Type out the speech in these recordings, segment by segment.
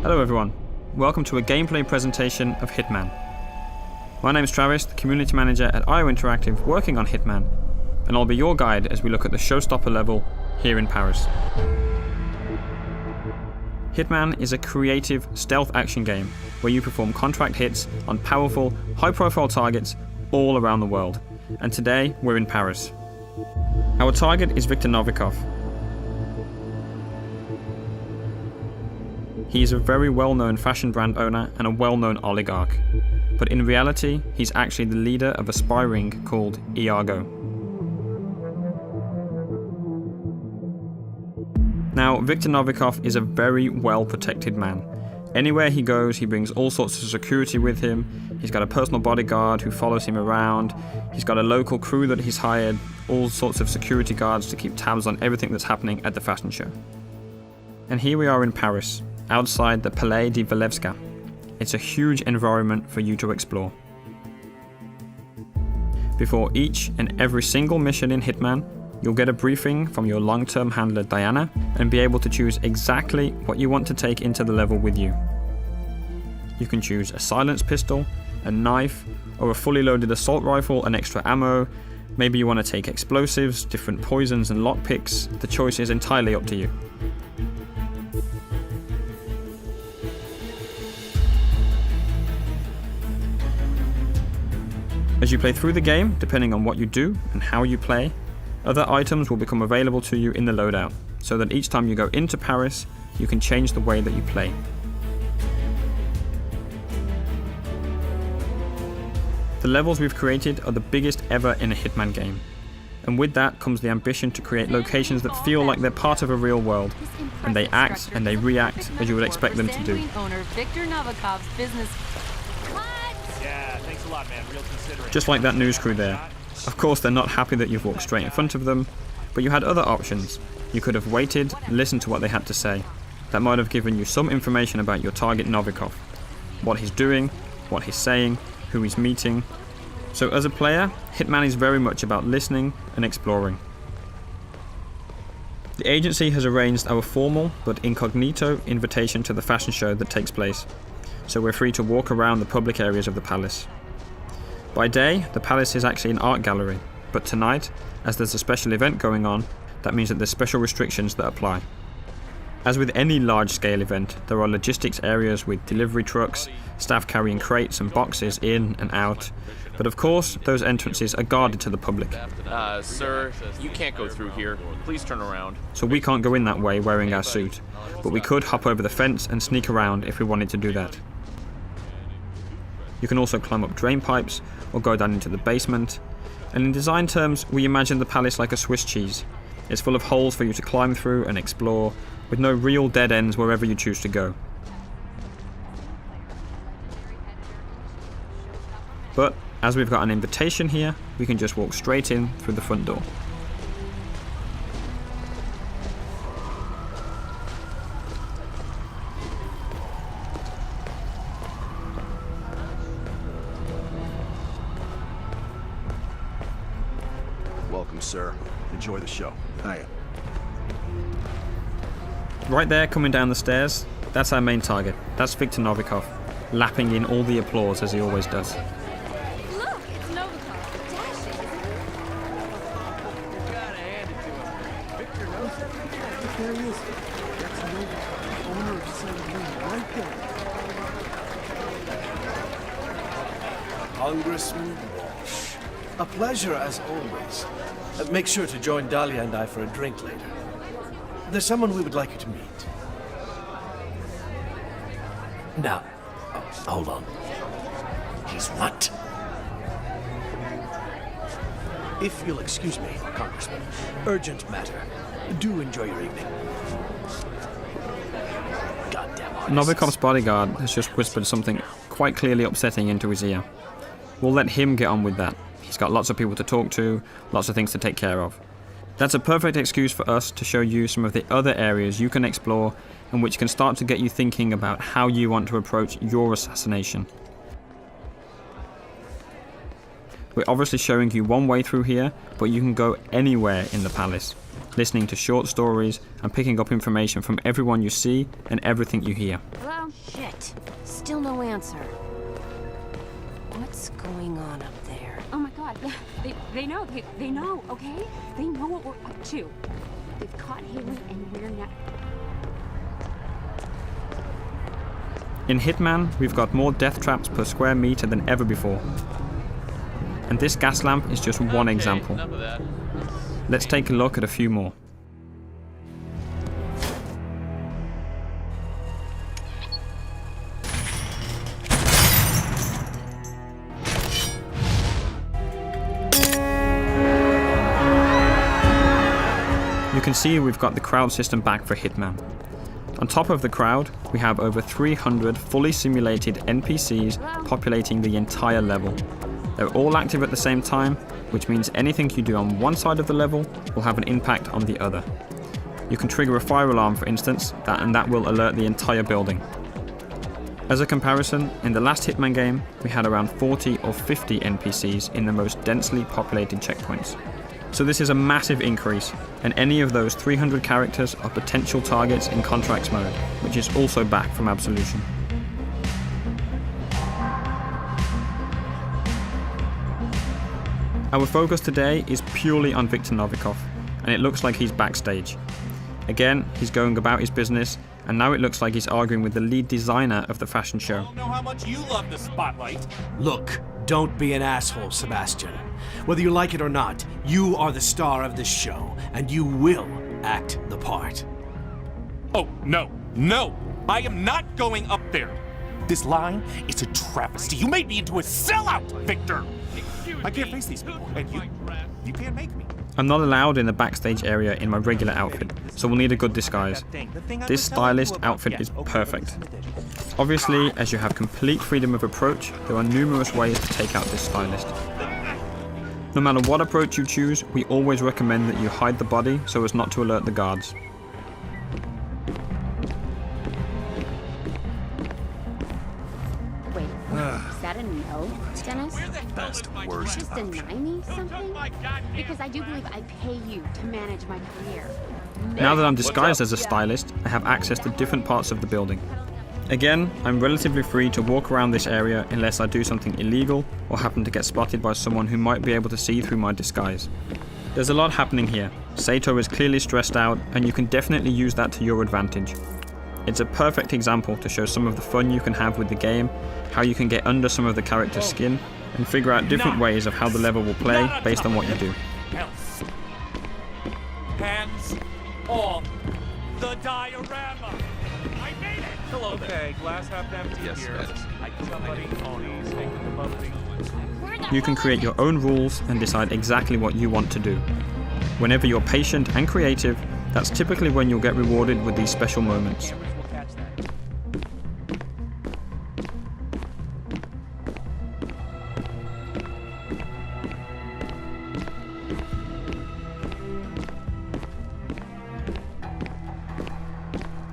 Hello everyone, welcome to a gameplay presentation of Hitman. My name is Travis, the community manager at IO Interactive working on Hitman, and I'll be your guide as we look at the Showstopper level here in Paris. Hitman is a creative stealth action game where you perform contract hits on powerful, high-profile targets all around the world, and today we're in Paris. Our target is Viktor Novikov. He is a very well-known fashion brand owner and a well-known oligarch, but in reality, he's actually the leader of a spy ring called Iago. Now, Viktor Novikov is a very well-protected man. Anywhere he goes, he brings all sorts of security with him. He's got a personal bodyguard who follows him around. He's got a local crew that he's hired, all sorts of security guards to keep tabs on everything that's happening at the fashion show. And here we are in Paris, outside the Palais de Walewska. It's a huge environment for you to explore. Before each and every single mission in Hitman, you'll get a briefing from your long-term handler Diana and be able to choose exactly what you want to take into the level with you. You can choose a silenced pistol, a knife, or a fully loaded assault rifle and extra ammo. Maybe you want to take explosives, different poisons and lockpicks. The choice is entirely up to you. As you play through the game, depending on what you do and how you play, other items will become available to you in the loadout, so that each time you go into Paris, you can change the way that you play. The levels we've created are the biggest ever in a Hitman game, and with that comes the ambition to create locations that feel like they're part of a real world, and they act and they react as you would expect them to do. Just like that news crew there. Of course they're not happy that you've walked straight in front of them, but you had other options. You could have waited, listened to what they had to say. That might have given you some information about your target Novikov. What he's doing, what he's saying, who he's meeting. So as a player, Hitman is very much about listening and exploring. The agency has arranged our formal but incognito invitation to the fashion show that takes place, so we're free to walk around the public areas of the palace. By day, the palace is actually an art gallery, but tonight, as there's a special event going on, that means that there's special restrictions that apply. As with any large-scale event, there are logistics areas with delivery trucks, staff carrying crates and boxes in and out, but of course, those entrances are guarded to the public. Sir, you can't go through here. Please turn around. So we can't go in that way wearing our suit, but we could hop over the fence and sneak around if we wanted to do that. You can also climb up drain pipes or go down into the basement, and in design terms, we imagine the palace like a Swiss cheese. It's full of holes for you to climb through and explore, with no real dead ends wherever you choose to go. But as we've got an invitation here, we can just walk straight in through the front door. Welcome, sir. Enjoy the show. Hiya. Right there, coming down the stairs, that's our main target. That's Viktor Novikov, lapping in all the applause as he always does. Look, it's Novikov. Dashing. You gotta hand it to him. Victor knows it. There he is. That's Novikov, owner of Subscreve, right there. Congressman Walsh. A pleasure as always. Make sure to join Dahlia and I for a drink later. There's someone we would like you to meet. Now, hold on. He's what? If you'll excuse me, Congressman. Urgent matter. Do enjoy your evening. Goddamn artist. Novikov's bodyguard has just whispered something quite clearly upsetting into his ear. We'll let him get on with that. He's got lots of people to talk to, lots of things to take care of. That's a perfect excuse for us to show you some of the other areas you can explore and which can start to get you thinking about how you want to approach your assassination. We're obviously showing you one way through here, but you can go anywhere in the palace. listening to short stories, and picking up information from everyone you see and everything you hear. Hello? Shit. Still no answer. What's going on up there? Oh my god. They know. They know, okay? They know what we're up to. They've caught Haley and we're not. In Hitman, we've got more death traps per square meter than ever before. And this gas lamp is just one example. Enough of that. Let's take a look at a few more. You can see we've got the crowd system back for Hitman. On top of the crowd, we have over 300 fully simulated NPCs populating the entire level. They're all active at the same time, which means anything you do on one side of the level will have an impact on the other. You can trigger a fire alarm, for instance, and that will alert the entire building. As a comparison, in the last Hitman game, we had around 40 or 50 NPCs in the most densely populated checkpoints. So this is a massive increase, and any of those 300 characters are potential targets in Contracts mode, which is also back from Absolution. Our focus today is purely on Viktor Novikov, and it looks like he's backstage. Again, he's going about his business, and now it looks like he's arguing with the lead designer of the fashion show. I don't know how much you love the spotlight. Look, don't be an asshole, Sebastian. Whether you like it or not, you are the star of this show, and you will act the part. Oh, no, no! I am not going up there! This line is a travesty. You made me into a sellout, Victor! I can't face these people, and you can't make me. I'm not allowed in the backstage area in my regular outfit, so we'll need a good disguise. This stylist outfit is perfect. Obviously, as you have complete freedom of approach, there are numerous ways to take out this stylist. No matter what approach you choose, we always recommend that you hide the body so as not to alert the guards. Wait, is that a no, Dennis? Best, worst. Just deny me something? Because I do believe I pay you to manage my career. Now that I'm disguised as a stylist, I have access to different parts of the building. Again, I'm relatively free to walk around this area unless I do something illegal or happen to get spotted by someone who might be able to see through my disguise. There's a lot happening here. Sato is clearly stressed out, and you can definitely use that to your advantage. It's a perfect example to show some of the fun you can have with the game, how you can get under some of the character's skin, and figure out different ways of how the level will play based on what you do. Hands off the diorama! I made it! Hello there. Okay, glass half empty Yes, here. yes. Somebody owns taking the bubbly. You can create your own rules and decide exactly what you want to do. Whenever you're patient and creative, that's typically when you'll get rewarded with these special moments. Cameras will catch that.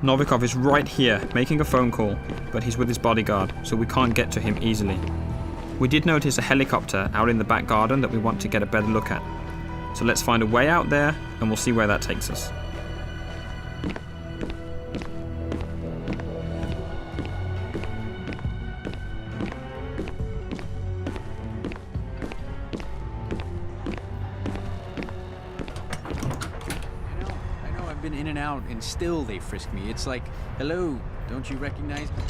Novikov is right here, making a phone call, but he's with his bodyguard, so we can't get to him easily. We did notice a helicopter out in the back garden that we want to get a better look at. So let's find a way out there, and we'll see where that takes us. I know I've been in and out, and still they frisk me. It's like, hello, don't you recognize me?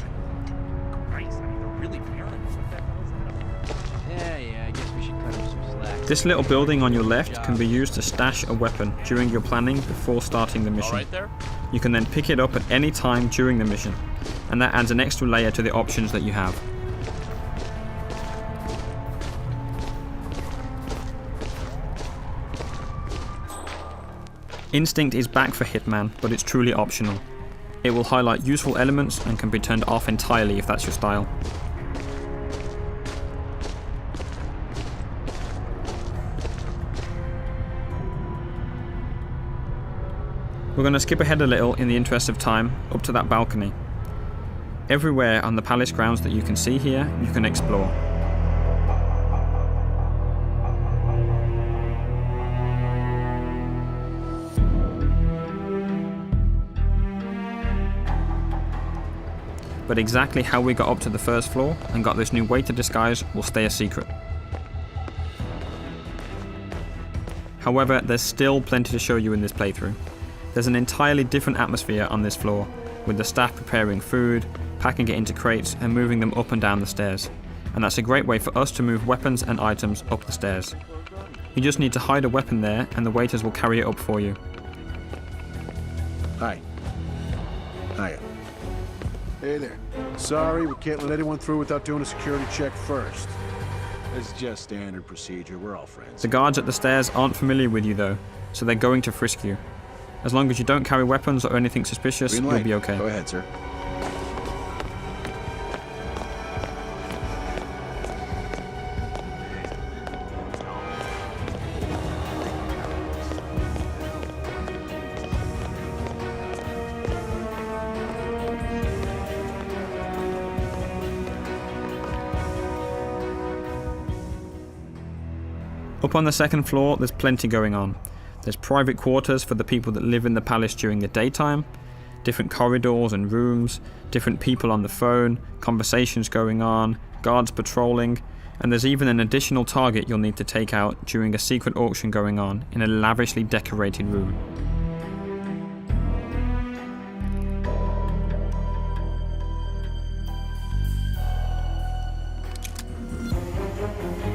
Christ, I mean, they're really paranoid. What the hell is that? Yeah, I guess we should cut him some slack. This little building on your left can be used to stash a weapon during your planning before starting the mission. All right there? You can then pick it up at any time during the mission, and that adds an extra layer to the options that you have. Instinct is back for Hitman, but it's truly optional. It will highlight useful elements and can be turned off entirely if that's your style. We're going to skip ahead a little in the interest of time, up to that balcony. Everywhere on the palace grounds that you can see here, you can explore. but exactly how we got up to the first floor and got this new waiter disguise will stay a secret. However, there's still plenty to show you in this playthrough. There's an entirely different atmosphere on this floor, with the staff preparing food, packing it into crates and moving them up and down the stairs. And that's a great way for us to move weapons and items up the stairs. You just need to hide a weapon there and the waiters will carry it up for you. Hi. Hiya. Hey there. Sorry, we can't let anyone through without doing a security check first. It's just standard procedure. We're all friends. The guards at the stairs aren't familiar with you though, so they're going to frisk you. As long as you don't carry weapons or anything suspicious, you'll be okay. Go ahead, sir. Up on the second floor, there's plenty going on. There's private quarters for the people that live in the palace during the daytime, different corridors and rooms, different people on the phone, conversations going on, guards patrolling, and there's even an additional target you'll need to take out during a secret auction going on in a lavishly decorated room.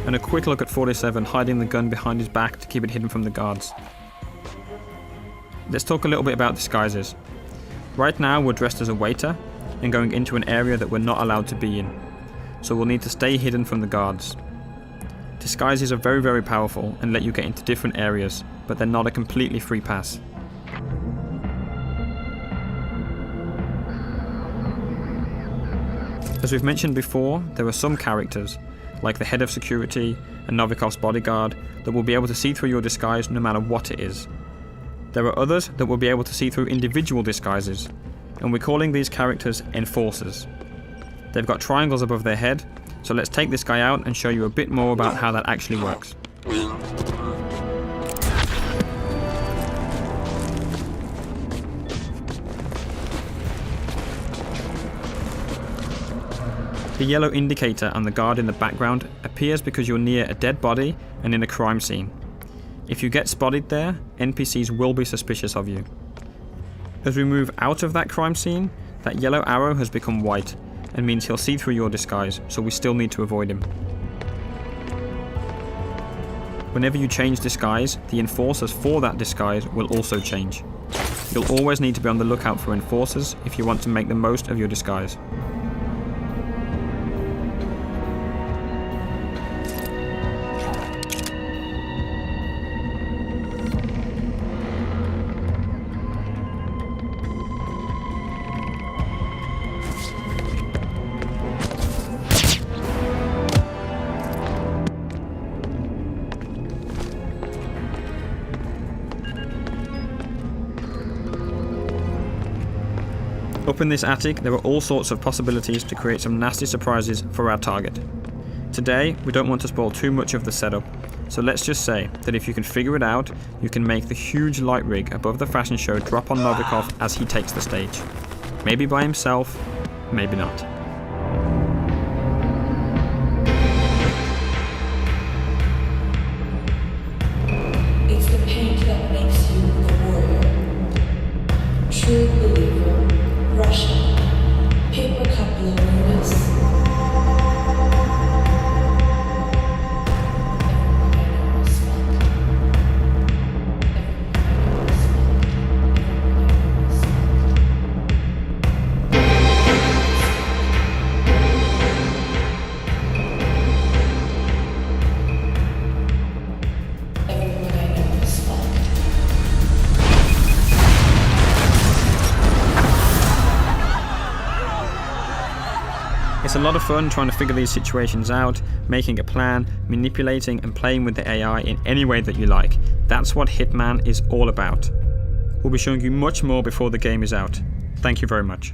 And a quick look at 47 hiding the gun behind his back to keep it hidden from the guards. Let's talk a little bit about disguises. Right now we're dressed as a waiter and going into an area that we're not allowed to be in, so we'll need to stay hidden from the guards. Disguises are very, very powerful and let you get into different areas, but they're not a completely free pass. As we've mentioned before, there are some characters, like the head of security and Novikov's bodyguard, that will be able to see through your disguise no matter what it is. There are others that will be able to see through individual disguises, and we're calling these characters enforcers. They've got triangles above their head, so let's take this guy out and show you a bit more about how that actually works. The yellow indicator on the guard in the background appears because you're near a dead body and in a crime scene. If you get spotted there, NPCs will be suspicious of you. As we move out of that crime scene, that yellow arrow has become white and means he'll see through your disguise, so we still need to avoid him. Whenever you change disguise, the enforcers for that disguise will also change. You'll always need to be on the lookout for enforcers if you want to make the most of your disguise. Up in this attic, there are all sorts of possibilities to create some nasty surprises for our target. Today, we don't want to spoil too much of the setup, so let's just say that if you can figure it out, you can make the huge light rig above the fashion show drop on Novikov as he takes the stage. Maybe by himself, maybe not. It's the paint that makes you the warrior. True believer. Russia. Paper cup loneliness. It's a lot of fun trying to figure these situations out, making a plan, manipulating and playing with the AI in any way that you like. That's what Hitman is all about. We'll be showing you much more before the game is out. Thank you very much.